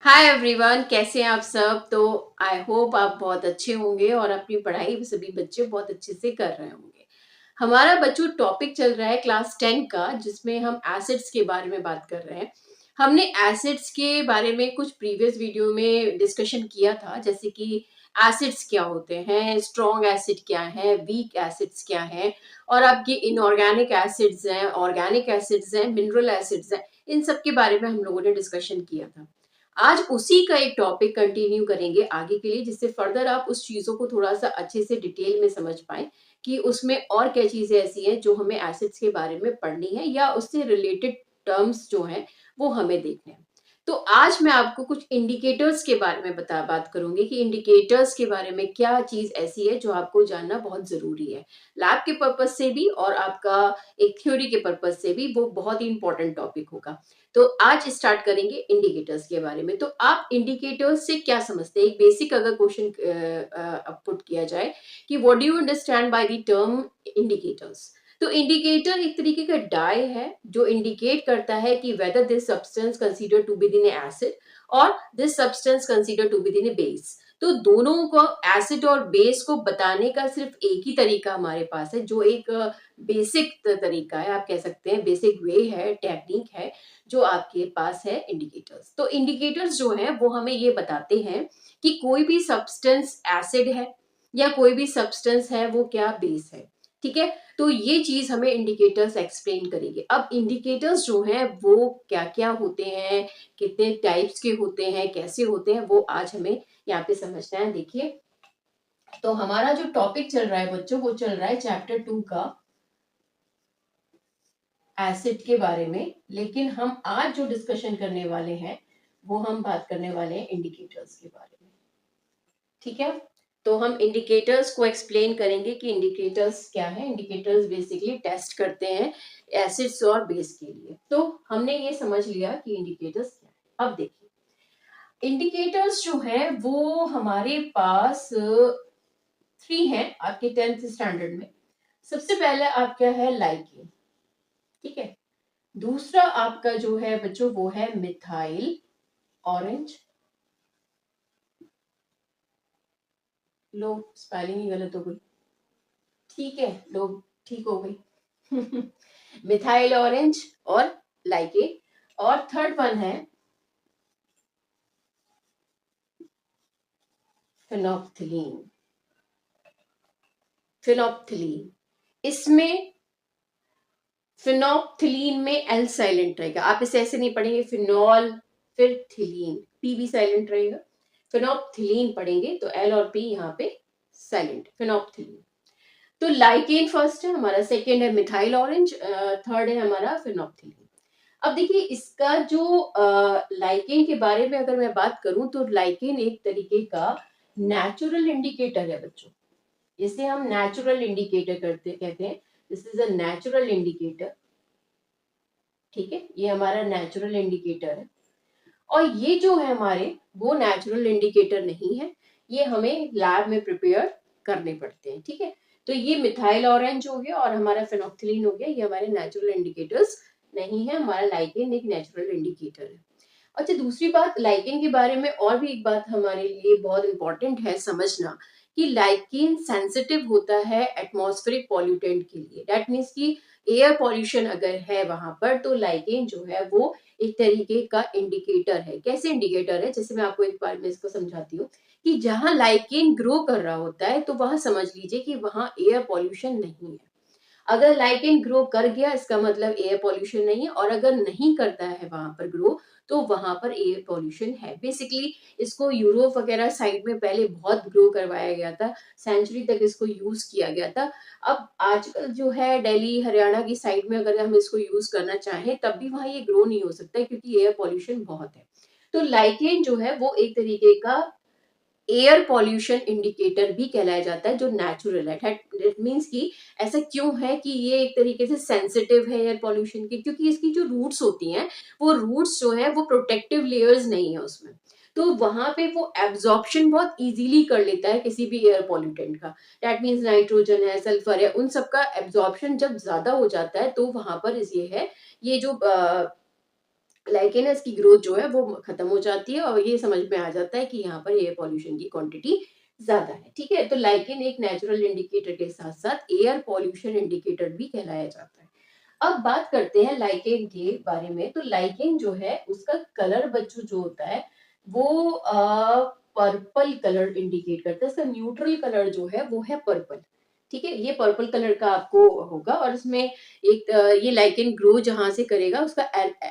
Hi everyone, कैसे हैं आप सब। तो आई होप आप बहुत अच्छे होंगे और अपनी पढ़ाई सभी बच्चे बहुत अच्छे से कर रहे होंगे। हमारा बच्चों टॉपिक चल रहा है क्लास 10 का, जिसमें हम एसिड्स के बारे में बात कर रहे हैं। हमने एसिड्स के बारे में कुछ प्रीवियस वीडियो में डिस्कशन किया था, जैसे कि एसिड्स क्या होते हैं, स्ट्रॉन्ग एसिड क्या है, वीक एसिड्स क्या है, और आपके इनऑर्गेनिक एसिड्स हैं, ऑर्गेनिक एसिड्स हैं, मिनरल एसिड्स हैं। इन सब के बारे में हम लोगों ने डिस्कशन किया था। आज उसी का एक टॉपिक कंटिन्यू करेंगे आगे के लिए, जिससे फर्दर आप उस चीजों को थोड़ा सा अच्छे से डिटेल में समझ पाए कि उसमें और क्या चीजें ऐसी हैं जो हमें एसिड्स के बारे में पढ़नी है, या उससे रिलेटेड टर्म्स जो हैं वो हमें देखने हैं। तो आज मैं आपको कुछ इंडिकेटर्स के बारे में बात करूंगी कि इंडिकेटर्स के बारे में क्या चीज ऐसी है जो आपको जानना बहुत जरूरी है। लैब के पर्पज से भी और आपका एक थ्योरी के पर्पज से भी वो बहुत ही इंपॉर्टेंट टॉपिक होगा। तो आज स्टार्ट करेंगे इंडिकेटर्स के बारे में। तो आप इंडिकेटर्स से क्या समझते हैं? एक बेसिक अगर क्वेश्चन पुट किया जाए कि what do you understand by the term indicators. तो इंडिकेटर एक तरीके का डाई है जो इंडिकेट करता है कि whether this substance consider to be in acid और this substance consider to be in base. तो दोनों को, एसिड और बेस को बताने का सिर्फ एक ही तरीका हमारे पास है, जो एक बेसिक तरीका है, आप कह सकते हैं बेसिक वे है, टेक्निक है, जो आपके पास है इंडिकेटर्स। तो इंडिकेटर्स जो है वो हमें ये बताते हैं कि कोई भी सब्सटेंस एसिड है या कोई भी सब्सटेंस है वो क्या बेस है। ठीक है, तो ये चीज हमें इंडिकेटर्स एक्सप्लेन करेंगे। अब इंडिकेटर्स जो हैं वो क्या क्या होते हैं, कितने टाइप्स के होते हैं, कैसे होते हैं, वो आज हमें यहाँ पे समझना है। देखिए, तो हमारा जो टॉपिक चल रहा है बच्चों, वो चल रहा है चैप्टर 2 का, एसिड के बारे में। लेकिन हम आज जो डिस्कशन करने वाले हैं वो हम बात करने वाले हैं इंडिकेटर्स के बारे में। ठीक है, तो हम इंडिकेटर्स को एक्सप्लेन करेंगे कि इंडिकेटर्स क्या है। इंडिकेटर्स बेसिकली टेस्ट करते हैं एसिड्स और बेस के लिए। तो हमने ये समझ लिया कि इंडिकेटर्स क्या है। अब देखिए, इंडिकेटर्स जो है वो हमारे पास 3 हैं आपके 10th स्टैंडर्ड में। सबसे पहले आपका है लाइकेन। ठीक है, दूसरा आपका जो है बच्चों वो है मिथाइल ऑरेंज। लो, स्पेलिंग ही गलत हो गई। ठीक है, लो, ठीक हो गई। मिथाइल ऑरेंज और लाइके। और थर्ड वन है फिनोप्थिलीन। फिनोप्थिलीन, इसमें फिनोप्थिलीन में एल साइलेंट रहेगा। आप इसे ऐसे नहीं पढ़ेंगे फिनॉल फिर थिलीन, पी भी साइलेंट रहेगा। फिनोप्थिलीन पढ़ेंगे तो एल और पी यहाँ पे साइलेंट, फिनोप्थिलीन। तो लाइकेन फर्स्ट है हमारा, सेकेंड है मिथाइल ऑरेंज, थर्ड है हमारा फिनोप्थिलीन। अब देखिए, इसका जो लाइकेन के बारे में अगर मैं बात करूं तो लाइकेन एक तरीके का नेचुरल इंडिकेटर है बच्चों। इसे हम नेचुरल इंडिकेटर कहते हैं। This is a natural indicator. ठीक है, ये हमारा नेचुरल इंडिकेटर है। और ये जो है हमारे, वो नेचुरल इंडिकेटर नहीं है, ये हमें लैब में प्रिपेयर करने पड़ते हैं। ठीक है, तो ये मिथाइल ऑरेंज हो गया और हमारा फेनोक्थिलीन हो गया, ये हमारे नेचुरल इंडिकेटर्स नहीं है। हमारा लाइकेन एक नेचुरल इंडिकेटर है। अच्छा, दूसरी बात लाइकेन के बारे में और भी एक बात हमारे लिए बहुत इंपॉर्टेंट है समझना, कि लाइकेन सेंसिटिव होता है एटमॉस्फेरिक पॉल्यूटेंट के लिए। दैट मीन्स कि एयर पॉल्यूशन अगर है वहां पर, तो लाइकेन जो है वो एक तरीके का इंडिकेटर है। कैसे इंडिकेटर है, जैसे मैं आपको एक बार में इसको समझाती हूँ कि जहां लाइकेन ग्रो कर रहा होता है तो वहां समझ लीजिए कि वहां एयर पॉल्यूशन नहीं है। अगर लाइकेन ग्रो कर गया, इसका मतलब एयर पॉल्यूशन नहीं है, और अगर नहीं करता है वहां पर ग्रो, तो वहां पर एयर पॉल्यूशन है। बेसिकली इसको यूरोप वगैरह साइड में पहले बहुत ग्रो करवाया गया था, सेंचुरी तक इसको यूज किया गया था। अब आजकल जो है दिल्ली हरियाणा की साइड में अगर हम इसको यूज करना चाहें तब भी वहां ये ग्रो नहीं हो सकता है, क्योंकि एयर पॉल्यूशन बहुत है। तो लाइकेन जो है वो एक तरीके का एयर पॉल्यूशन इंडिकेटर भी कहलाया जाता है, जो नेचुरल है। दैट मीन्स कि ऐसा क्यों है कि ये एक तरीके से सेंसिटिव है एयर पॉल्यूशन के, क्योंकि इसकी जो रूट्स होती हैं, वो रूट्स जो है वो प्रोटेक्टिव लेयर्स नहीं है उसमें। तो वहां पे वो एब्जॉर्प्शन बहुत इजीली कर लेता है किसी भी एयर पॉल्यूटेंट का। दैट मीन्स नाइट्रोजन है, सल्फर है, उन सबका एब्जॉर्प्शन जब ज्यादा हो जाता है तो वहां पर ये है, ये जो लाइकेन है इसकी ग्रोथ जो है वो खत्म हो जाती है और ये समझ में आ जाता है कि यहाँ पर एयर पॉल्यूशन की क्वांटिटी ज्यादा है। ठीक है, तो लाइकेन एक नेचुरल इंडिकेटर के साथ साथ एयर पॉल्यूशन इंडिकेटर भी कहलाया जाता है। अब बात करते हैं लाइकेन के बारे में। तो लाइकेन जो है उसका कलर बच्चों जो होता है वो पर्पल कलर इंडिकेट करता है। इसका न्यूट्रल कलर जो है वो है पर्पल। ठीक है, ये पर्पल कलर का आपको होगा और इसमें एक ये लाइकेन ग्रो जहां से करेगा उसका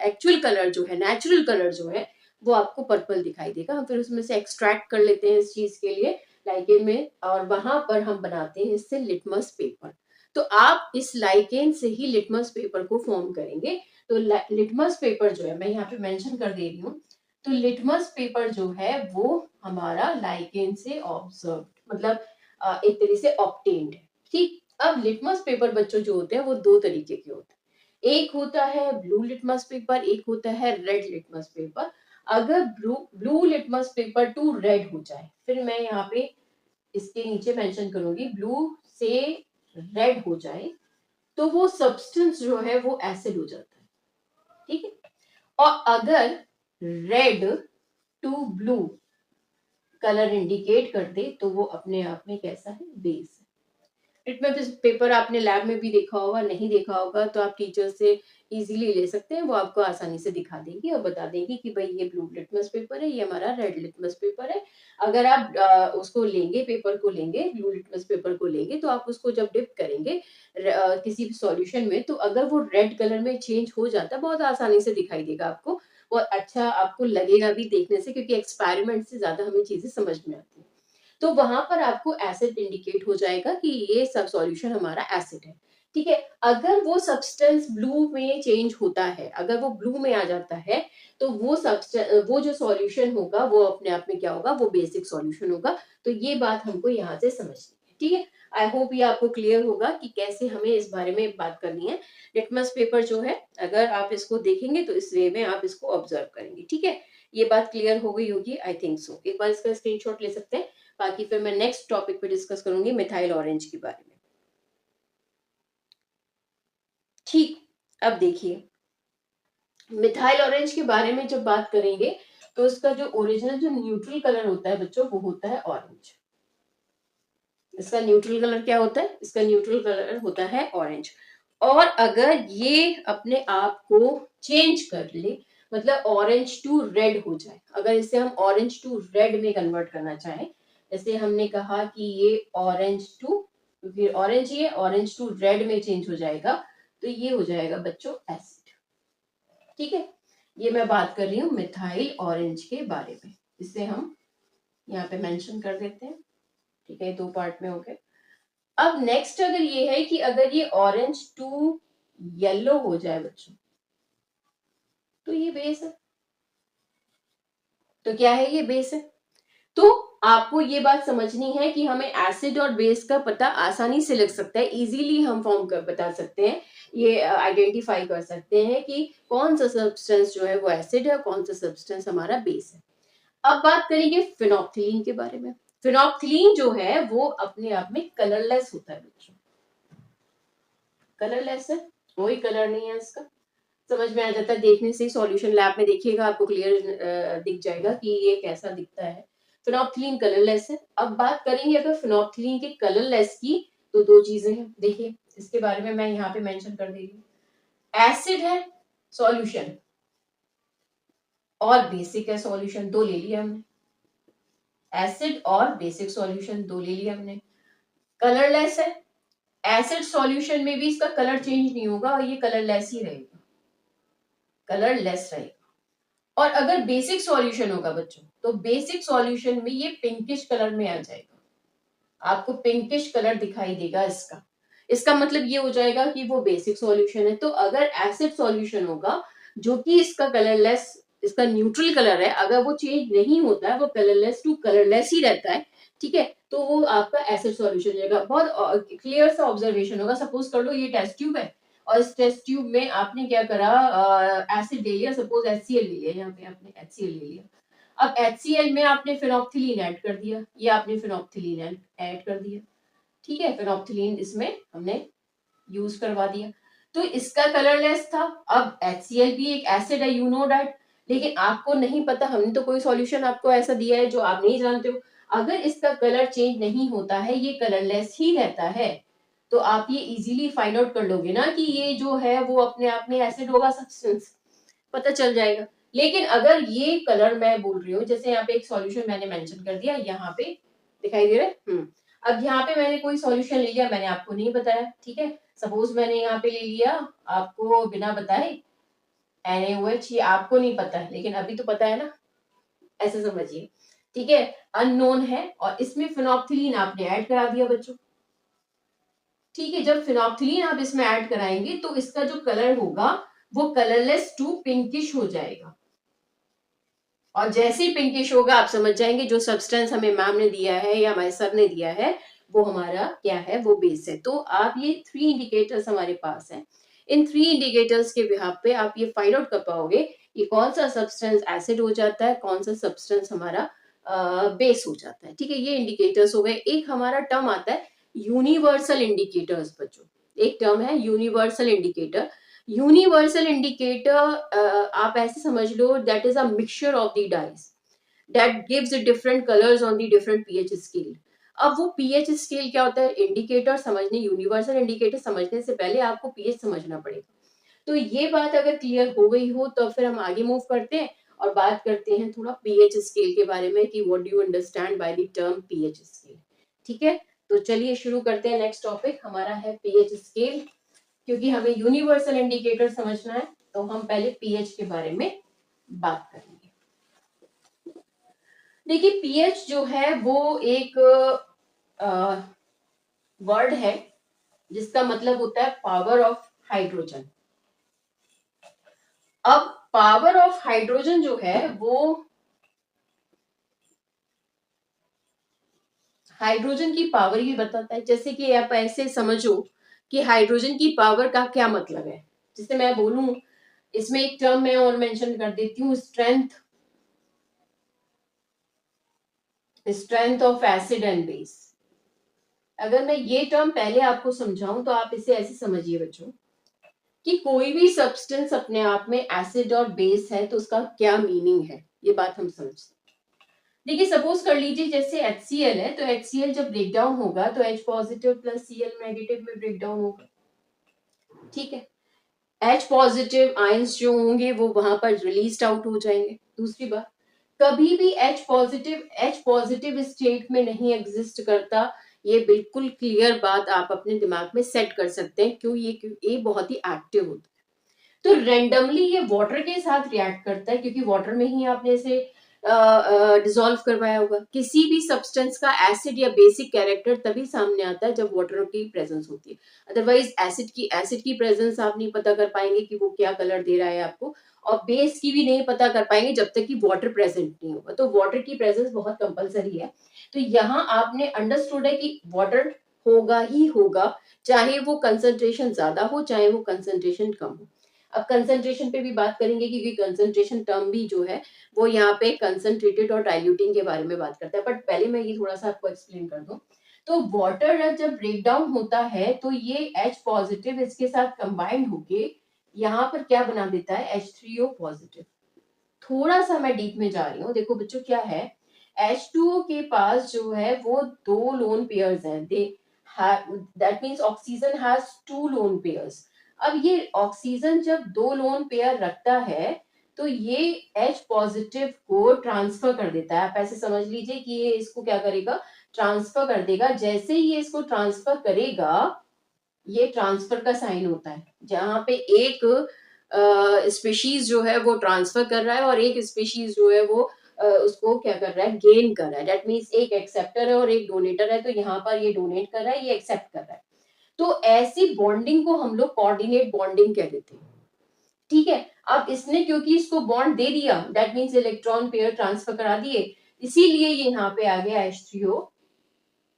एक्चुअल कलर जो है, नेचुरल कलर जो है वो आपको पर्पल दिखाई देगा। हम फिर उसमें से एक्सट्रैक्ट कर लेते हैं इस चीज के लिए लाइकेन में और वहां पर हम बनाते हैं इससे लिटमस पेपर। तो आप इस लाइकेन से ही लिटमस पेपर को फॉर्म करेंगे। तो लिटमस पेपर जो है मैं यहाँ पे मेंशन कर दे रही हूँ। तो लिटमस पेपर जो है वो हमारा लाइकेन से ऑब्जर्व मतलब एक तरीके से ऑब्टेन्ड है। ठीक, अब लिटमस पेपर बच्चों जो होते हैं वो दो तरीके के होते हैं। एक होता है ब्लू लिटमस पेपर, एक होता है रेड लिटमस पेपर। अगर blue blue litmus paper two red हो जाए, फिर मैं यहाँ पे इसके नीचे मेंशन करूंगी, ब्लू से रेड हो जाए तो वो सब्सटेंस जो है वो एसिड हो जाता है। ठीक है, और अगर red to blue colour indicate कर दे तो वो अपने आप में कैसा है, बेस है। लिटमस पेपर आपने लैब में भी देखा होगा, नहीं देखा होगा तो आप टीचर से इजीली ले सकते हैं, वो आपको आसानी से दिखा देंगी और बता देंगी कि भाई ये ब्लू लिटमस पेपर है, ये हमारा रेड लिटमस पेपर है। अगर आप उसको लेंगे, पेपर को लेंगे, ब्लू लिटमस पेपर को लेंगे तो आप उसको जब डिप करेंगे किसी भी सॉल्यूशन में, तो अगर वो रेड कलर में चेंज हो जाता है, बहुत आसानी से दिखाई देगा आपको और अच्छा आपको लगेगा भी देखने से, क्योंकि एक्सपेरिमेंट से ज्यादा हमें चीजें समझ में आती हैं। तो वहां पर आपको एसिड इंडिकेट हो जाएगा कि ये सब सॉल्यूशन हमारा एसिड है। ठीक है, अगर वो सब्सटेंस ब्लू में चेंज होता है, अगर वो ब्लू में आ जाता है तो वो जो सॉल्यूशन होगा वो अपने आप में क्या होगा, वो बेसिक सॉल्यूशन होगा। तो ये बात हमको यहाँ से समझनी है। ठीक है, आई होप ये आपको क्लियर होगा कि कैसे हमें इस बारे में बात करनी है। लिटमस पेपर जो है अगर आप इसको देखेंगे तो इस वे में आप इसको ऑब्जर्व करेंगे। ठीक है, ये बात क्लियर हो गई होगी, आई थिंक सो। एक बार इसका स्क्रीनशॉट ले सकते हैं। बाकी फिर मैं नेक्स्ट टॉपिक पे डिस्कस करूंगी मिथाइल ऑरेंज के बारे में। ठीक, अब देखिए मिथाइल ऑरेंज के बारे में जब बात करेंगे तो उसका जो ओरिजिनल जो न्यूट्रल कलर होता है बच्चों वो होता है ऑरेंज। इसका न्यूट्रल कलर क्या होता है, इसका न्यूट्रल कलर होता है ऑरेंज। और अगर ये अपने आप को चेंज कर ले, मतलब ऑरेंज टू रेड हो जाए, अगर इसे हम ऑरेंज टू रेड में कन्वर्ट करना चाहें, जैसे हमने कहा कि ये ऑरेंज टू, फिर ऑरेंज, ये ऑरेंज टू रेड में चेंज हो जाएगा तो ये हो जाएगा बच्चों एसिड। ठीक है, ये मैं बात कर रही हूँ मिथाइल ऑरेंज के बारे में। इसे हम यहाँ पे मेंशन कर देते हैं। ठीक है, दो पार्ट में हो गए। अब नेक्स्ट अगर ये है कि अगर ये ऑरेंज टू येलो हो जाए बच्चों तो ये बेस है। तो क्या है, ये बेस है। तो आपको ये बात समझनी है कि हमें एसिड और बेस का पता आसानी से लग सकता है, इजीली हम फॉर्म कर बता सकते हैं, ये आइडेंटिफाई कर सकते हैं कि कौन सा सब्सटेंस जो है वो एसिड है और कौन सा सब्सटेंस हमारा बेस है। अब बात करेंगे फिनोप्थिलीन के बारे में। फिनोप्थिलीन जो है वो अपने आप में कलरलेस होता है बच्चों, कलरलेस है, कोई कलर नहीं है इसका। समझ में आ जाता है देखने से, सॉल्यूशन लैब में देखिएगा आपको क्लियर दिख जाएगा कि ये कैसा दिखता है। फिनोप्थिलीन कलरलेस है। अब बात करेंगे अगर फिनोप्थिलीन के कलरलेस की, तो दो चीजें हैं, देखिए इसके बारे में मैं यहाँ पे मेंशन कर दे रही हूँ। एसिड है सॉल्यूशन और बेसिक है सॉल्यूशन, दो ले लिया हमने। एसिड और बेसिक सॉल्यूशन दो ले लिया हमने। कलरलेस है, एसिड सॉल्यूशन में भी इसका कलर चेंज नहीं होगा और ये कलरलेस ही रहेगा, कलरलेस रहेगा। और अगर बेसिक सॉल्यूशन होगा बच्चों तो बेसिक सॉल्यूशन में ये पिंकिश कलर में आ जाएगा, आपको पिंकिश कलर दिखाई देगा इसका। इसका मतलब ये हो जाएगा कि वो बेसिक सॉल्यूशन है। तो अगर एसिड सॉल्यूशन होगा जो कि इसका कलरलेस, इसका न्यूट्रल कलर है, अगर वो चेंज नहीं होता है, वो कलरलेस टू कलरलेस ही रहता है, ठीक है, तो वो आपका एसिड सॉल्यूशन रहेगा। बहुत क्लियर सा ऑब्जर्वेशन होगा। सपोज कर लो ये टेस्ट ट्यूब है और इस टेस्ट ट्यूब में आपने क्या करा, एसिड ले लिया, सपोज HCl ले लिया, यहाँ पे आपने HCl ले लिया। अब HCl में आपने फिनोप्थिलीन ऐड कर दिया, ये आपने फिनोप्थिलीन ऐड कर दिया। ठीक है, फिनोप्थिलीन इसमें हमने यूज करवा दिया। तो इसका कलरलेस था। अब HCl भी एक एसिड है, यू नो दैट, लेकिन आपको नहीं पता, हमने तो कोई सॉल्यूशन आपको ऐसा दिया है जो आप नहीं जानते हो। अगर इसका कलर चेंज नहीं होता है, ये कलरलेस ही रहता है, तो आप ये इजीली फाइंड आउट कर लोगे ना कि ये जो है वो अपने आप में एसिड होगा, सब्सटेंस पता चल जाएगा। लेकिन अगर ये कलर मैं बोल रही हूँ, जैसे यहाँ पे एक सॉल्यूशन मैंने मेंशन कर दिया, यहाँ पे दिखाई दे रहा है। अब यहाँ पे मैंने कोई सॉल्यूशन ले लिया, मैंने आपको नहीं बताया, ठीक है। सपोज मैंने यहाँ पे ले लिया आपको बिना बताए NaOH, ये आपको नहीं पता है लेकिन अभी तो पता है ना, ऐसे समझिए, ठीक है। अननोन है और इसमें फिनोप्थिलीन आपने ऐड करा दिया बच्चों, ठीक है। जब फिनोप्थिलीन आप इसमें ऐड कराएंगे तो इसका जो कलर होगा वो कलरलेस टू पिंकिश हो जाएगा, और जैसे ही पिंकिश होगा आप समझ जाएंगे जो सब्सटेंस हमें मैम ने दिया है या हमारे सर ने दिया है वो हमारा क्या है, वो बेस है। तो आप ये 3 इंडिकेटर्स हमारे पास हैं, इन 3 इंडिकेटर्स के बिहाफ पे आप ये फाइंड आउट कर पाओगे कि कौन सा सब्सटेंस एसिड हो जाता है, कौन सा सब्सटेंस हमारा बेस हो जाता है, ठीक है। ये इंडिकेटर्स हो गए। एक हमारा टर्म आता है यूनिवर्सल इंडिकेटर्स बच्चों, एक टर्म है यूनिवर्सल इंडिकेटर। यूनिवर्सल इंडिकेटर आप ऐसे समझ लो, that is a mixture of the dyes that gives different colours on the different pH scale. अब वो पीएच स्केल क्या होता है, इंडिकेटर समझने, यूनिवर्सल इंडिकेटर समझने से पहले आपको पीएच समझना पड़ेगा। तो ये बात अगर क्लियर हो गई हो तो फिर हम आगे मूव करते हैं और बात करते हैं थोड़ा पीएच स्केल के बारे में कि what do you understand by the term pH scale, ठीक है। तो चलिए शुरू करते हैं। नेक्स्ट टॉपिक हमारा है पीएच स्केल। क्योंकि हमें यूनिवर्सल इंडिकेटर समझना है तो हम पहले पीएच के बारे में बात करेंगे। देखिए पीएच जो है वो एक वर्ड है जिसका मतलब होता है पावर ऑफ हाइड्रोजन। अब पावर ऑफ हाइड्रोजन जो है वो हाइड्रोजन की पावर ही बताता है। जैसे कि आप ऐसे समझो कि हाइड्रोजन की पावर का क्या मतलब है, जैसे मैं बोलूं, इसमें एक टर्म मैं और मेंशन कर देती हूँ, strength, strength of acid and base. अगर मैं ये टर्म पहले आपको समझाऊं तो आप इसे ऐसे समझिए बच्चों कि कोई भी सब्सटेंस अपने आप में एसिड और बेस है तो उसका क्या मीनिंग है, ये बात हम समझते हैं। देखिए सपोज कर लीजिए जैसे HCl है, तो HCl जब ब्रेक डाउन होगा तो H positive plus Cl negative में ब्रेक डाउन होगा, ठीक है। H पॉजिटिव आयंस जो होंगे वो वहां पर रिलीज आउट हो जाएंगे। दूसरी बात, कभी भी H पॉजिटिव स्टेट में नहीं एग्जिस्ट करता, ये बिल्कुल क्लियर बात आप अपने दिमाग में सेट कर सकते हैं। क्यों? ये बहुत ही एक्टिव होता है, तो रेंडमली ये वाटर के साथ रिएक्ट करता है, क्योंकि वाटर में ही आपने इसे डिसॉल्व करवाया होगा। किसी भी सब्सटेंस का एसिड या बेसिक कैरेक्टर तभी सामने आता है जब वाटर की प्रेजेंस होती है, अदरवाइज एसिड की प्रेजेंस आप नहीं पता कर पाएंगे कि वो क्या कलर दे रहा है आपको, और बेस की भी नहीं पता कर पाएंगे जब तक कि वाटर प्रेजेंट नहीं होगा। तो वाटर की प्रेजेंस बहुत कंपलसरी है। तो यहाँ आपने अंडरस्टूड है कि वाटर होगा ही होगा, चाहे वो कंसंट्रेशन ज्यादा हो चाहे वो कंसंट्रेशन कम हो। अब कंसंट्रेशन पे भी बात करेंगे क्योंकि कंसंट्रेशन टर्म भी जो है वो यहाँ पे कंसंट्रेटेड और डाइल्यूटिंग के बारे में बात करता है, बट पहले मैं ये थोड़ा सा आपको एक्सप्लेन कर दूं। तो वाटर जब ब्रेक डाउन होता है तो ये H पॉजिटिव इसके साथ कंबाइंड होके यहाँ पर क्या बना देता है, H3O पॉजिटिव। थोड़ा सा मैं डीप में जा रही हूँ, देखो बच्चों क्या है, H2O के पास जो है वो 2 लोन पेयर्स हैं, they that means oxygen has 2 lone pairs. अब ये ऑक्सीजन जब 2 लोन पेयर रखता है तो ये H पॉजिटिव को ट्रांसफर कर देता है। आप ऐसे समझ लीजिए कि ये इसको क्या करेगा, ट्रांसफर कर देगा। जैसे ही ये इसको ट्रांसफर करेगा, ये ट्रांसफर का साइन होता है, जहां पे एक स्पीशीज जो है वो ट्रांसफर कर रहा है और एक स्पीशीज जो है वो उसको क्या कर रहा है, गेन कर रहा है। दैट मीन्स एक एक्सेप्टर है और एक डोनेटर है, तो यहाँ पर ये डोनेट कर रहा है, ये एक्सेप्ट कर रहा है। तो ऐसी बॉन्डिंग को हम लोग कोऑर्डिनेट बॉन्डिंग कह देते हैं, ठीक है। अब इसने क्योंकि इसको बॉन्ड दे दिया, that means electron pair transfer करा दिए, इसीलिए ये यहाँ पे आ गया H3O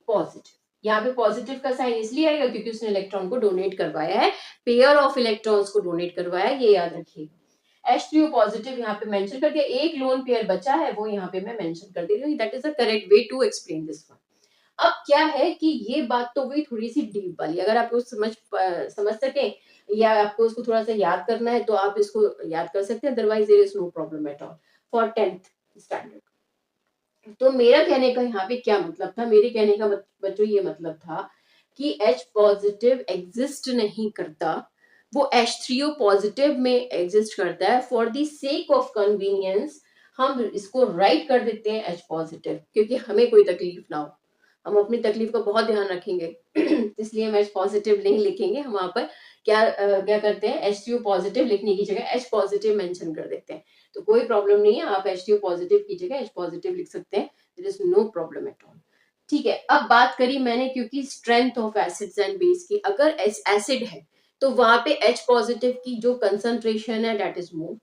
पॉजिटिव। यहाँ पे पॉजिटिव का साइन इसलिए आएगा क्योंकि उसने इलेक्ट्रॉन को डोनेट करवाया है, पेयर ऑफ इलेक्ट्रॉन्स को डोनेट करवाया है, ये याद रखिएगा। H3O पॉजिटिव यहाँ पे मेंशन कर दिया, एक लोन पेयर बचा है वो यहाँ पे मैं मेंशन कर दे रही हूँ, that is the correct way to explain this one. अब क्या है कि ये बात तो हुई थोड़ी सी डीप वाली, अगर आप उसको समझ सकें या आपको उसको थोड़ा सा याद करना है तो आप इसको याद कर सकते हैं, otherwise there is no problem at all for 10th standard. तो मेरा कहने का यहाँ पे क्या मतलब था, मेरे कहने का बच्चों ये मतलब था कि H पॉजिटिव एग्जिस्ट नहीं करता, वो H3O पॉजिटिव में एग्जिस्ट करता है। For the sake of convenience हम इसको राइट कर देते हैं H पॉजिटिव, क्योंकि हमें कोई तकलीफ ना हो, हम अपनी तकलीफ का बहुत ध्यान रखेंगे इसलिए हम H पॉजिटिव नहीं लिखेंगे, हम वहां पर क्या करते हैं, H3O पॉजिटिव लिखने की जगह H पॉजिटिव मेंशन कर देते हैं। तो कोई प्रॉब्लम नहीं है, आप H2O पॉजिटिव की जगह H पॉजिटिव लिख सकते हैं, there is no problem at all. ठीक है, अब बात करी मैंने क्योंकि strength of acids and base की, अगर एसिड है तो वहां पे H पॉजिटिव की जो कंसंट्रेशन है दैट इज मोर,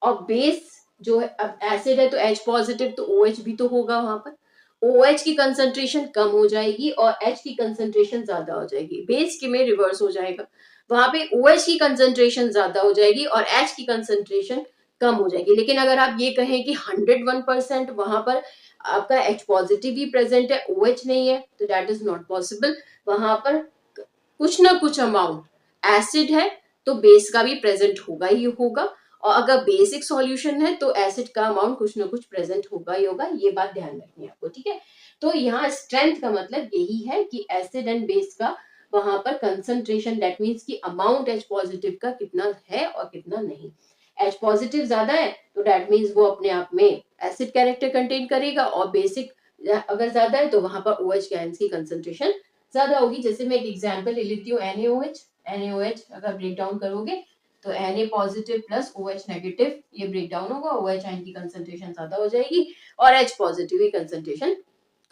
और बेस जो है, अब एसिड है तो H पॉजिटिव तो OH भी तो होगा वहां पर, OH की कंसंट्रेशन कम हो जाएगी और H की कंसंट्रेशन ज्यादा हो जाएगी, बेस के में रिवर्स हो जाएगा, वहां पे OH की कंसंट्रेशन ज्यादा हो जाएगी और H की कंसंट्रेशन कम हो जाएगी। लेकिन अगर आप ये कहें कि 101% वहां पर आपका H पॉजिटिव ही प्रेजेंट है, OH नहीं है, तो दैट इज नॉट पॉसिबल। वहां पर कुछ ना कुछ अमाउंट एसिड है तो बेस का भी प्रेजेंट होगा ही होगा, और अगर बेसिक सॉल्यूशन है तो एसिड का अमाउंट कुछ ना कुछ प्रेजेंट होगा ही होगा, ये बात ध्यान रखनी है आपको। ठीक है, तो यहाँ स्ट्रेंथ का मतलब यही है कि एसिड एंड बेस का वहां पर कंसंट्रेशन, दैट मीन्स कि अमाउंट H पॉजिटिव का कितना है और कितना नहीं। H पॉजिटिव ज्यादा है तो दैट मीन्स वो अपने आप में एसिड कैरेक्टर कंटेन करेगा, और बेसिक अगर ज्यादा है तो वहां पर OH गैस की कंसंट्रेशन ज्यादा होगी। जैसे मैं एक एग्जांपल ले लेती हूँ, NaOH अगर ब्रेक डाउन करोगे तो Na positive plus OH negative ये ब्रेक डाउन होगा, OH आयन की कंसंट्रेशन ज्यादा हो जाएगी और H पॉजिटिव की कंसंट्रेशन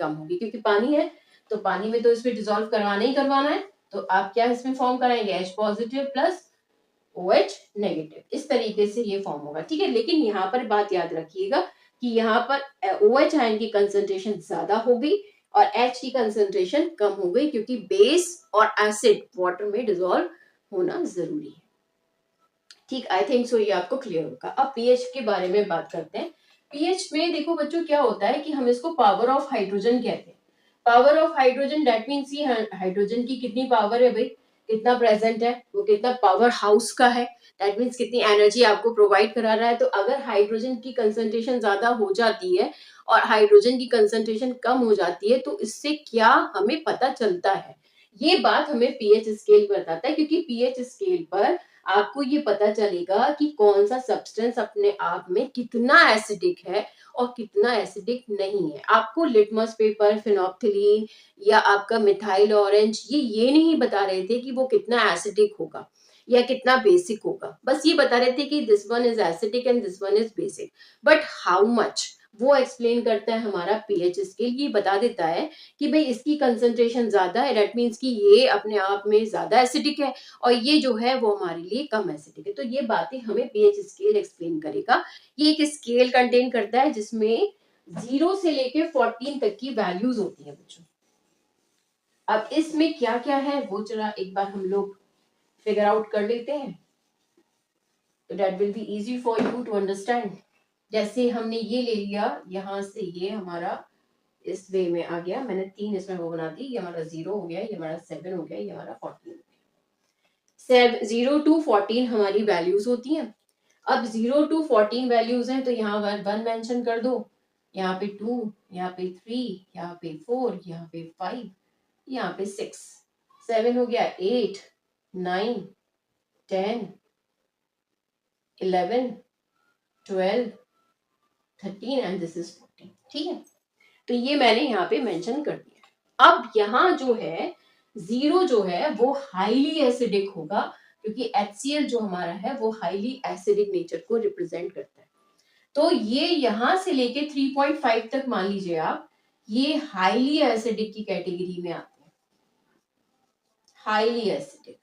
कम होगी, क्योंकि पानी है तो पानी में तो इसमें डिसॉल्व करवाना ही करवाना है, तो आप क्या इसमें फॉर्म कराएंगे, H positive plus OH negative, इस तरीके से ये फॉर्म होगा। ठीक है, लेकिन यहाँ पर बात याद रखिएगा कि यहाँ पर OH आयन की कंसंट्रेशन ज्यादा हो गई और H की कंसंट्रेशन कम हो गई, क्योंकि बेस और एसिड वाटर में डिसॉल्व होना जरूरी है। ठीक, आई थिंक सो ये आपको क्लियर होगा। अब पीएच के बारे में बात करते हैं। पीएच में देखो बच्चों क्या होता है कि हम इसको पावर ऑफ हाइड्रोजन कहते हैं। Power of hydrogen that means ये हाइड्रोजन की कितनी पावर है भाई, कितना प्रेजेंट है, वो कितना पावर हाउस का है, दैट मीन्स कितनी एनर्जी आपको प्रोवाइड करा रहा है। तो अगर हाइड्रोजन की कंसंट्रेशन ज्यादा हो जाती है और हाइड्रोजन की कंसंट्रेशन कम हो जाती है तो इससे क्या हमें पता चलता है, ये बात हमें पीएच स्केल बताता है, क्योंकि पीएच स्केल पर आपको ये पता चलेगा कि कौन सा सब्सटेंस अपने आप में कितना एसिडिक है और कितना एसिडिक नहीं है। आपको लिटमस पेपर, फिनोप्थिलीन या आपका मिथाइल ऑरेंज ये नहीं बता रहे थे कि वो कितना एसिडिक होगा या कितना बेसिक होगा, बस ये बता रहे थे कि this one is acidic and this one is basic, but how much वो एक्सप्लेन करता है हमारा पीएच स्केल, ये बता देता है कि भाई इसकी कंसंट्रेशन ज्यादा है, दैट मीन्स कि ये अपने आप में ज्यादा एसिडिक है और ये जो है वो हमारे लिए कम एसिडिक है। तो ये बातें हमें पीएच स्केल एक्सप्लेन करेगा। ये एक स्केल कंटेन करता है जिसमें 0 से लेके 14 तक की वैल्यूज होती है बच्चों। अब इसमें क्या क्या है वो जरा एक बार हम लोग फिगर आउट कर लेते हैं, तो that will be easy for you to understand. जैसे हमने ये ले लिया, यहाँ से ये हमारा इस वे में आ गया, मैंने 3 इसमें वो बना दी, ये हमारा 0 हो गया, ये हमारा 7 हो गया, ये हमारा 14 हो गया। 0 to 14 हमारी वैल्यूज होती हैं। अब 0 to 14 वैल्यूज हैं तो यहाँ 1 मेंशन कर दो, यहाँ पे 2, यहाँ पे 3, यहाँ पे 4, यहाँ पे 5, यहाँ पे 6, 7 हो गया, 8, 9, 10, 11, 12, 13 एंड दिस इज 14। ठीक है, तो ये मैंने यहाँ पे मेंशन कर दिया। अब यहाँ जो है 0 जो है वो हाईली एसिडिक होगा, क्योंकि HCl जो हमारा है वो हाईली एसिडिक नेचर को रिप्रेजेंट करता है। तो ये यहाँ से लेके 3.5 तक मान लीजिए आप, ये हाईली एसिडिक की कैटेगरी में आते हैं, हाईली एसिडिक।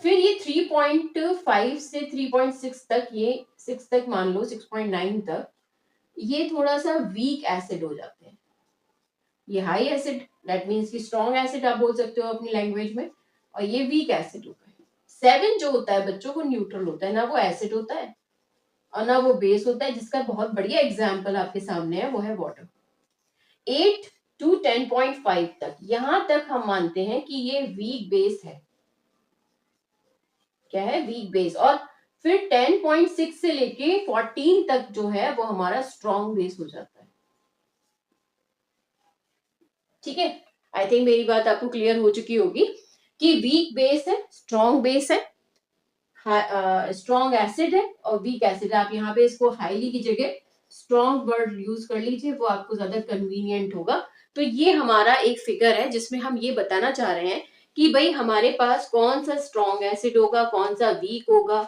फिर ये 3.5 से 3.6 तक, ये 6 तक मान लो, 6.9 तक ये थोड़ा सा वीक एसिड हो जाते हैं। ये हाई एसिड दैट मीन्स कि स्ट्रॉन्ग एसिड आप बोल सकते हो अपनी लैंग्वेज में, और ये वीक एसिड होता है। 7 जो होता है बच्चों को न्यूट्रल होता है, ना वो एसिड होता है और ना वो बेस होता है, जिसका बहुत बढ़िया एग्जाम्पल आपके सामने है वो है वाटर। 8 टू 10.5 तक, यहां तक हम मानते हैं कि ये वीक बेस है। क्या है? Weak base. और फिर 10.6 से लेके 14 तक जो है वो हमारा स्ट्रॉन्ग बेस हो जाता है। ठीक है, आई थिंक मेरी बात आपको क्लियर हो चुकी होगी कि वीक बेस है, स्ट्रॉन्ग बेस है, स्ट्रॉन्ग एसिड है और वीक एसिड है। आप यहाँ पे इसको हाईली की जगह स्ट्रॉन्ग वर्ड यूज कर लीजिए, वो आपको ज्यादा कन्वीनियंट होगा। तो ये हमारा एक फिगर है जिसमें हम ये बताना चाह रहे हैं कि भाई हमारे पास कौन सा स्ट्रॉन्ग एसिड होगा, कौन सा वीक होगा,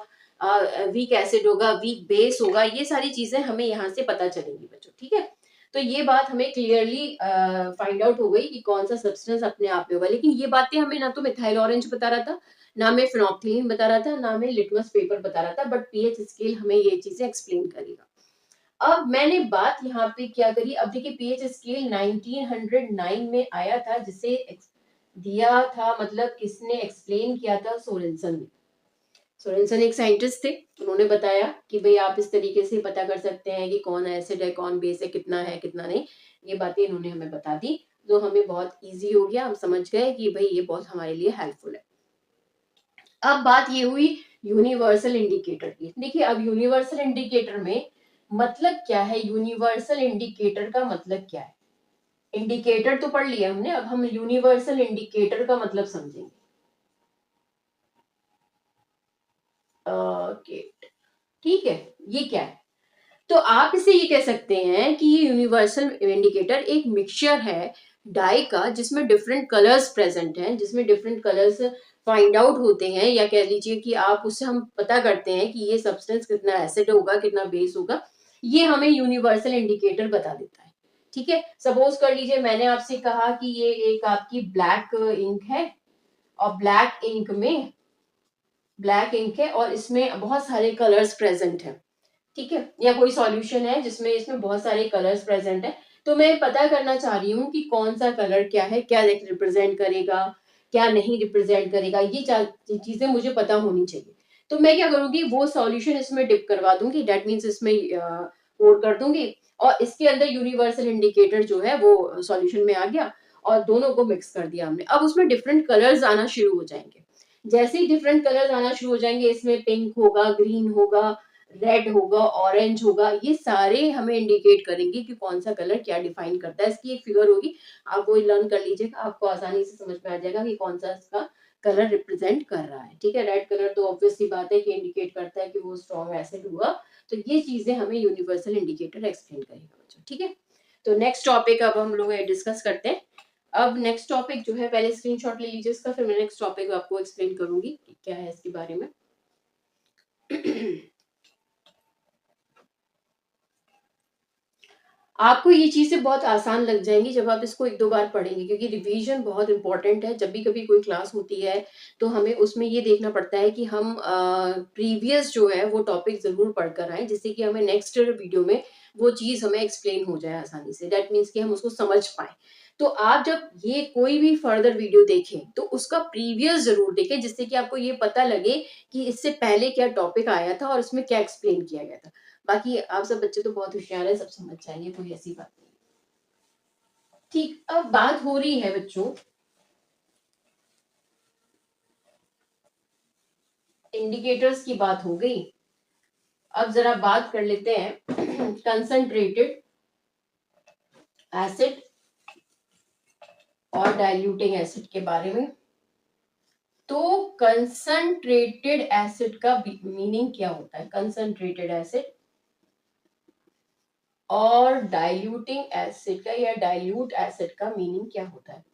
वीक एसिड होगा, वीक बेस होगा, ये सारी चीजें हमें यहाँ से पता चलेंगी बच्चों। ठीक है, तो ये बात हमें क्लियरली फाइंड आउट हो गई कि कौन सा सब्सटेंस अपने आप में होगा। लेकिन ये बातें हमें ना तो मिथाइल ऑरेंज बता रहा था, ना मैं फिनोप्थिलीन बता रहा था, ना मैं लिटमस पेपर बता रहा था, बट पीएच स्केल हमें ये चीजें एक्सप्लेन करेगा। अब मैंने बात यहाँ पे क्या करी, अब देखिए पीएच स्केल 1909 में आया था, जिसे दिया था, मतलब किसने एक्सप्लेन किया था? सोरेनसन ने। सोरेनसन एक साइंटिस्ट थे, उन्होंने बताया कि भाई आप इस तरीके से पता कर सकते हैं कि कौन एसिड है, कौन बेस है कितना नहीं। ये बातें इन्होंने हमें बता दी, जो हमें बहुत इजी हो गया, हम समझ गए कि भाई ये बहुत हमारे लिए हेल्पफुल है। अब बात ये हुई यूनिवर्सल इंडिकेटर की। देखिए अब यूनिवर्सल इंडिकेटर में मतलब क्या है? यूनिवर्सल इंडिकेटर का मतलब क्या है? इंडिकेटर तो पढ़ लिया हमने, अब हम यूनिवर्सल इंडिकेटर का मतलब समझेंगे। ओके, ठीक है, ये क्या है? तो आप इसे ये कह सकते हैं कि ये यूनिवर्सल इंडिकेटर एक मिक्सचर है डाई का, जिसमें डिफरेंट कलर्स प्रेजेंट हैं, जिसमें डिफरेंट कलर्स फाइंड आउट होते हैं, या कह लीजिए कि आप उससे हम पता करते हैं कि ये सब्सटेंस कितना एसिड होगा, कितना बेस होगा। ये हमें यूनिवर्सल इंडिकेटर बता देता है। ठीक है, सपोज कर लीजिए मैंने आपसे कहा कि ये एक आपकी ब्लैक इंक है, और ब्लैक इंक है और इसमें बहुत सारे कलर्स प्रेजेंट हैं। ठीक है, या कोई सॉल्यूशन है जिसमें इसमें बहुत सारे कलर्स प्रेजेंट है, तो मैं पता करना चाह रही हूँ कि कौन सा कलर क्या है, क्या रिप्रेजेंट करेगा, क्या नहीं रिप्रेजेंट करेगा, ये चीजें मुझे पता होनी चाहिए। तो मैं क्या करूंगी, वो सॉल्यूशन इसमें डिप करवा दूंगी, डेट मीन्स इसमें पोर कर दूंगी, और इसके अंदर यूनिवर्सल इंडिकेटर जो है वो सॉल्यूशन में आ गया, और दोनों को मिक्स कर दिया हमने। अब उसमें डिफरेंट कलर्स आना शुरू हो जाएंगे। जैसे ही डिफरेंट कलर्स आना शुरू हो जाएंगे, इसमें पिंक होगा, ग्रीन होगा, रेड होगा, ऑरेंज होगा, ये सारे हमें इंडिकेट करेंगे कि कौन सा कलर क्या डिफाइन करता है। इसकी एक फिगर होगी, आप वो लर्न कर लीजिएगा, आपको आसानी से समझ में आ जाएगा कि कौन सा इसका कलर रिप्रेजेंट कर रहा है। ठीक है, रेड कलर तो ऑब्वियस सी बात है कि इंडिकेट करता है कि वो स्ट्रॉन्ग एसिड हुआ। तो ये चीजें हमें यूनिवर्सल इंडिकेटर एक्सप्लेन करेगा बच्चों। ठीक है, तो नेक्स्ट टॉपिक अब हम लोग डिस्कस करते हैं। अब नेक्स्ट टॉपिक जो है, पहले स्क्रीनशॉट ले लीजिए इसका, फिर मैं नेक्स्ट टॉपिक आपको एक्सप्लेन करूंगी कि क्या है इसके बारे में। आपको ये चीजें बहुत आसान लग जाएंगी जब आप इसको एक दो बार पढ़ेंगे, क्योंकि रिवीजन बहुत इंपॉर्टेंट है। जब भी कभी कोई क्लास होती है तो हमें उसमें ये देखना पड़ता है कि हम प्रीवियस जो है वो टॉपिक जरूर पढ़कर आए, जिससे कि हमें नेक्स्ट वीडियो में वो चीज हमें एक्सप्लेन हो जाए आसानी से। दैट मीन्स कि हम उसको समझ पाए। तो आप जब ये कोई भी फर्दर वीडियो देखें तो उसका प्रीवियस जरूर देखें, जिससे कि आपको ये पता लगे कि इससे पहले क्या टॉपिक आया था और इसमें क्या एक्सप्लेन किया गया था। बाकी आप सब बच्चे तो बहुत होशियार है, सब समझ जाएंगे, कोई ऐसी बात नहीं। ठीक, अब बात हो रही है बच्चों, इंडिकेटर्स की बात हो गई। अब जरा बात कर लेते हैं कंसंट्रेटेड एसिड और डाइल्यूटिंग एसिड के बारे में। तो कंसंट्रेटेड एसिड का मीनिंग क्या होता है? कंसंट्रेटेड एसिड और डाइल्यूटिंग एसिड का या डाइल्यूट एसिड का मीनिंग क्या होता है?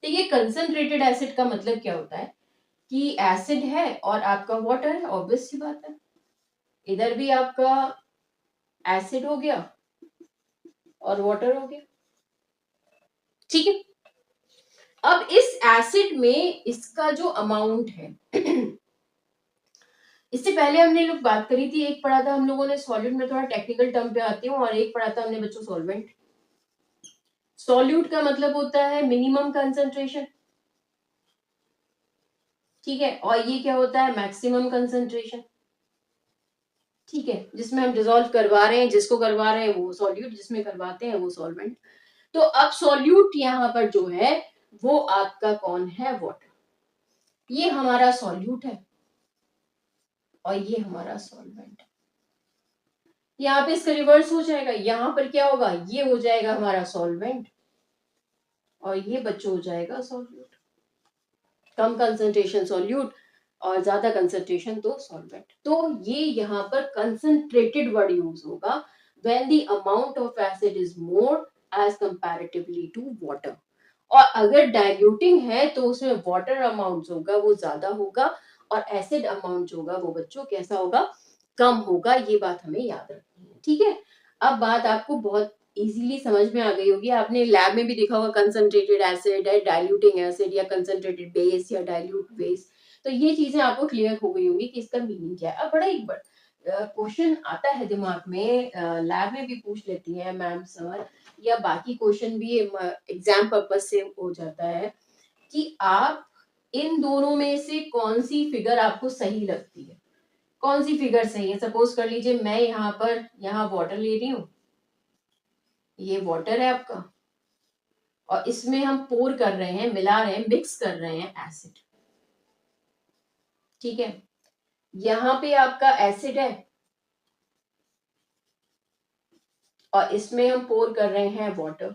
देखिए कंसंट्रेटेड एसिड का मतलब क्या होता है कि एसिड है और आपका वाटर है, ऑब्वियस सी बात है। इधर भी आपका एसिड हो गया और वाटर हो गया। ठीक है, अब इस एसिड में इसका जो अमाउंट है इससे पहले हमने लोग बात करी थी, एक पढ़ा था हम लोगों ने सॉल्यूट में, थोड़ा टेक्निकल टर्म पे आती हूँ, और एक पढ़ा था हमने बच्चों सॉल्वेंट। सॉल्यूट का मतलब होता है मिनिमम कंसंट्रेशन, ठीक है, और ये क्या होता है? Maximum concentration. ठीक है, जिसमें हम डिसॉल्व करवा रहे हैं, जिसको करवा रहे हैं वो सॉल्यूट, जिसमें करवाते हैं वो सॉल्वेंट। तो अब सॉल्यूट यहाँ पर जो है वो आपका कौन है, वाटर। ये हमारा सॉल्यूट है और ये हमारा सॉल्वेंट है। यहाँ पे इसका रिवर्स हो जाएगा, यहाँ पर क्या होगा, ये हो जाएगा हमारा सॉल्वेंट और ये बच्चों हो जाएगा सॉल्यूट। कम कंसंट्रेशन सॉल्यूट और ज्यादा कंसंट्रेशन तो सॉल्वेंट। तो ये यहाँ पर कंसंट्रेटेड वर्ड यूज होगा when the amount of acid is more as comparatively to water. और अगर डाइल्यूटिंग है तो उसमें वाटर अमाउंट होगा वो ज्यादा होगा और एसिड अमाउंट जो होगा वो बच्चों कैसा होगा, कम होगा। ये बात हमें याद रखनी है, ठीक है। अब बात आपको बहुत इजीली समझ में आ गई होगी, आपने लैब में भी देखा होगा कंसंट्रेटेड एसिड है, डाइल्यूटिंग एसिड या कंसंट्रेटेड बेस या डाइल्यूट बेस। तो ये चीजें आपको क्लियर हो गई होगी कि इसका मीनिंग क्या है। अब बड़ा एक क्वेश्चन आता है दिमाग में, लैब में भी पूछ लेती है मैम सर, या बाकी क्वेश्चन भी एग्जाम पर्पज से हो जाता है कि आप इन दोनों में से कौन सी फिगर आपको सही लगती है, कौन सी फिगर सही है। सपोज कर लीजिए मैं यहाँ पर यहाँ वाटर ले रही हूँ, ये वाटर है आपका और इसमें हम पोर कर रहे हैं, मिला रहे हैं, मिक्स कर रहे हैं एसिड, ठीक है। यहाँ पे आपका एसिड है और इसमें हम पोर कर रहे हैं वाटर।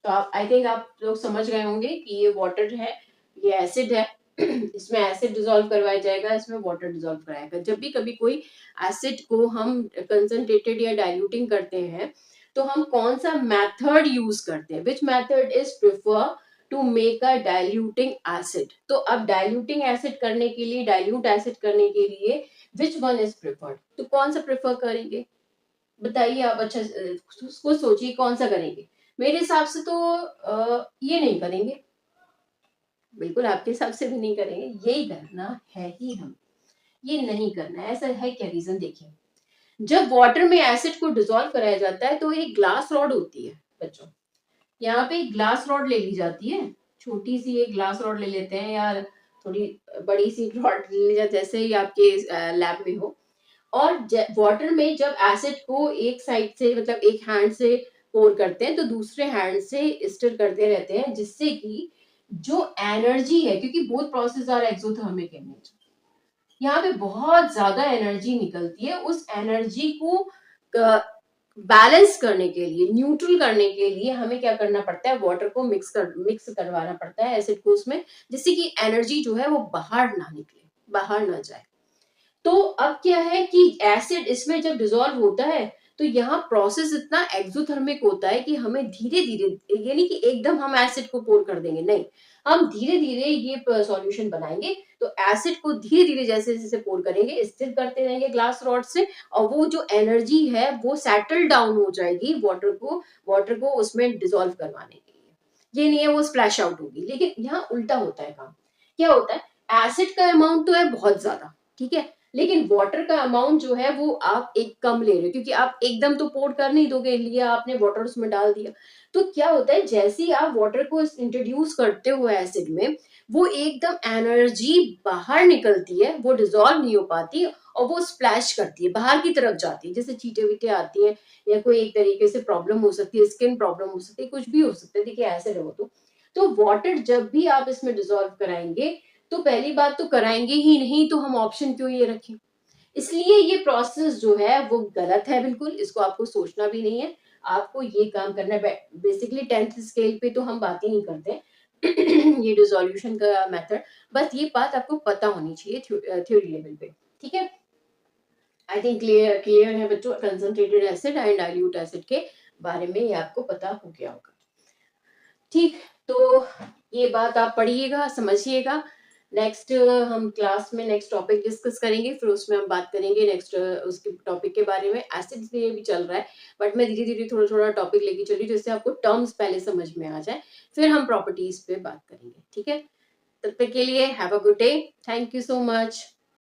तो आप आई थिंक आप लोग समझ गए होंगे कि ये वाटर है, ये एसिड है। इसमें एसिड डिसॉल्व करवाया जाएगा, इसमें वाटर डिसॉल्व कराएगा। जब भी कभी कोई एसिड को हम कंसंट्रेटेड या डाइल्यूटिंग करते हैं तो हम कौन सा मेथड यूज करते हैं, which method is prefer to make a diluting acid. तो अब डाइल्यूटिंग एसिड करने के लिए, डाइल्यूट एसिड करने के लिए विच वन इज प्रेफर्ड, तो कौन सा प्रेफर करेंगे बताइए आप। अच्छा उसको सोचिए कौन सा करेंगे। मेरे हिसाब से तो ये नहीं करेंगे, बिल्कुल आपके हिसाब से भी नहीं करेंगे, यही करना है ही हम, ये नहीं करना है। ऐसा है क्या रीजन, देखिए जब वाटर में एसिड को डिसॉल्व कराया जाता है तो एक ग्लास रॉड होती है बच्चों, यहाँ पे एक ग्लास रॉड ले ली जाती है, छोटी सी एक ग्लास रॉड ले लेते हैं या थोड़ी बड़ी सी रॉड ले ली जाती है, जैसे ही आपके लैब में हो। और वाटर में जब एसिड को एक साइड से मतलब एक हैंड से पोर करते हैं तो दूसरे हैंड से स्टर करते रहते हैं, जिससे कि जो एनर्जी है, क्योंकि both process are exothermic in nature, यहाँ पे बहुत ज्यादा एनर्जी निकलती है। उस एनर्जी को बैलेंस करने के लिए, न्यूट्रल करने के लिए हमें क्या करना पड़ता है, वाटर को मिक्स करवाना पड़ता है एसिड को उसमें, जिससे कि एनर्जी जो है वो बाहर ना निकले, बाहर ना जाए। तो अब क्या है कि एसिड इसमें जब डिसॉल्व होता है तो यहाँ प्रोसेस इतना एक्सोथर्मिक होता है कि हमें धीरे धीरे, यानी कि एकदम हम एसिड को पोर कर देंगे नहीं, हम धीरे धीरे ये सॉल्यूशन बनाएंगे। तो एसिड को धीरे धीरे जैसे जैसे पोर करेंगे, स्थिर करते रहेंगे ग्लास रॉड से, और वो जो एनर्जी है वो सेटल डाउन हो जाएगी वाटर को उसमें डिसॉल्व करवाने के लिए। ये नहीं है वो स्प्लैश आउट होगी। लेकिन यहाँ उल्टा होता है काम, क्या होता है, एसिड का अमाउंट तो है बहुत ज्यादा, ठीक है, लेकिन वाटर का अमाउंट जो है वो आप एक कम ले रहे हो, क्योंकि आप एकदम तो पोर कर नहीं दोगे, लिया आपने वाटर उसमें डाल दिया। तो क्या होता है, जैसे ही आप वाटर को इंट्रोड्यूस करते हो एसिड में, वो एकदम एनर्जी बाहर निकलती है, वो डिसॉल्व नहीं हो पाती और वो स्प्लैश करती है, बाहर की तरफ जाती है, जैसे चीटे वीटे आती है या कोई एक तरीके से प्रॉब्लम हो सकती है, स्किन प्रॉब्लम हो सकती है, कुछ भी हो सकता है। देखिए एसिड हो तो वाटर जब भी आप इसमें डिसॉल्व कराएंगे तो पहली बात तो कराएंगे ही नहीं, तो हम ऑप्शन क्यों ये रखें। इसलिए ये प्रोसेस जो है वो गलत है, बिल्कुल इसको आपको सोचना भी नहीं है। आपको ये काम करना है, बेसिकली 10th स्केल पे तो हम बात ही नहीं करते ये डिसोल्यूशन का मेथड, बस ये बात आपको पता होनी चाहिए थ्योरी लेवल पे, ठीक है। आई थिंक क्लियर है बच्चों, concentrated acid and dilute acid के बारे में ये आपको पता हो गया होगा, ठीक। तो ये बात आप पढ़िएगा, समझिएगा। नेक्स्ट हम क्लास में नेक्स्ट टॉपिक डिस्कस करेंगे, फिर उसमें हम बात करेंगे नेक्स्ट उसके टॉपिक के बारे में। एसिड्स में भी चल रहा है बट मैं धीरे धीरे थोड़ा थोड़ा टॉपिक लेके चल रही हूँ, जिससे आपको टर्म्स पहले समझ में आ जाए, फिर हम प्रॉपर्टीज पे बात करेंगे, ठीक है। तब तक के लिए have a good day, thank you so much.